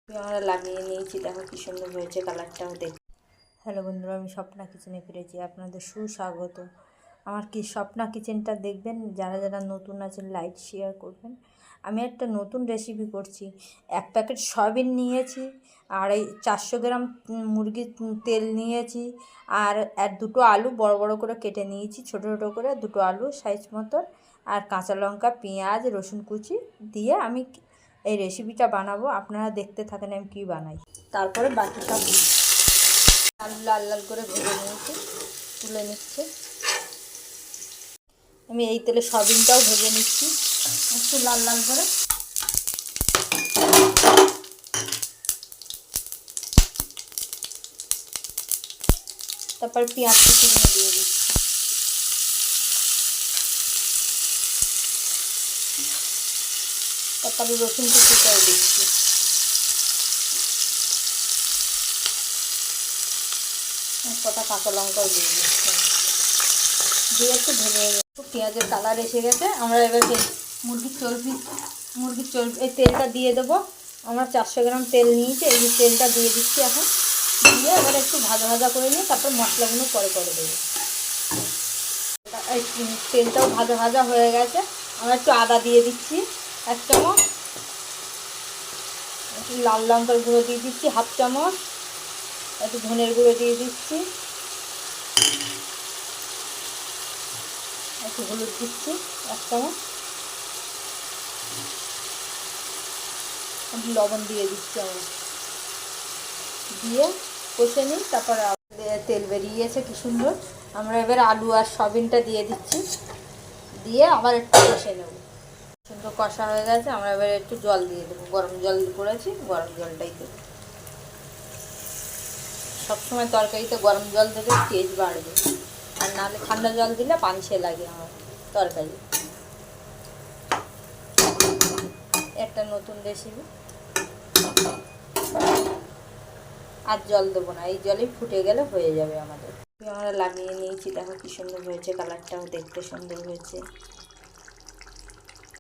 আমরা লাগিয়ে নিয়েছি, দেখো কি সুন্দর হয়েছে, কালারটাও দেখ। হ্যালো বন্ধুরা, আমি স্বপ্না কিচেনে ফিরেছি, আপনাদের সুস্বাগত। আমার কি স্বপ্না কিচেনটা দেখবেন, যারা যারা নতুন আছেন লাইক শেয়ার করবেন। আমি একটা নতুন রেসিপি করছি। 1 প্যাকেট সয়াবিন নিয়েছি, আর এই 400 গ্রাম মুরগির তেল নিয়েছি, আর 2টো আলু বড় বড় করে কেটে নিয়েছি, ছোটো ছোটো করে 2টো আলু সাইজ মতো, আর কাঁচা লঙ্কা, পেঁয়াজ, রসুন কুচি দিয়ে আমি এই রেসিপিটা বানাবো। আপনারা দেখতে থাকেন আমি কী বানাই। তারপরে বাকি সব আলু লাল লাল করে ভেজে নিয়েছি, তুলে নিচ্ছে। আমি এই তেলে সয়াবিনটাও ভেজে নিচ্ছি একটু লাল লাল করে। তারপর পেঁয়াজ কুচিগুলো দিয়ে দিচ্ছি। তারপরে রসুন কুচিটাও দিচ্ছি। কটা কাঁচা লঙ্কাও দিয়ে দিচ্ছি, দিয়ে একটু ভেজে পেঁয়াজের কালার এসে গেছে। আমরা এবার মুরগির চর্বি এই তেলটা দিয়ে দেবো। আমরা 400 গ্রাম তেল নিয়েছি, এই যে তেলটা দিয়ে দিচ্ছি এখন। দিয়ে এবার একটু ভাজা ভাজা করে নিয়ে তারপর মশলাগুলো পরে দেবো। এই তেলটাও ভাজা ভাজা হয়ে গেছে। আমরা একটু আদা দিয়ে দিচ্ছি 1 চামচ, একটু লাল লঙ্কার গুঁড়ো দিয়ে দিচ্ছি 1/2 চামচ, একটু ধনের গুঁড়ো দিয়ে দিচ্ছি, একটু হলুদ দিচ্ছি 1 চামচ, একটু লবণ দিয়ে দিচ্ছি। আমরা দিয়ে কষে নিই। তারপর তেল বেরিয়েছে কি সুন্দর। আমরা এবার আলু আর সয়াবিনটা দিয়ে দিচ্ছি, দিয়ে আবার একটু কষে নেব। সুন্দর কষা হয়ে গেছে। আমরা এবার একটু জল দিয়ে দেবো, গরম জল করেছি, গরম জলটাই দেবো। সবসময় তরকারিতে গরম জল দেবে, টেস্ট বাড়বে, আর নাহলে ঠান্ডা জল দিলে পানসে লাগে আমার তরকারি। একটা নতুন রেসিপি। আর জল দেবো না, এই জলেই ফুটে গেলে হয়ে যাবে আমাদের। আমরা লাগিয়ে নিয়েছি, দেখো কি সুন্দর হয়েছে, কালারটাও দেখতে সুন্দর হয়েছে।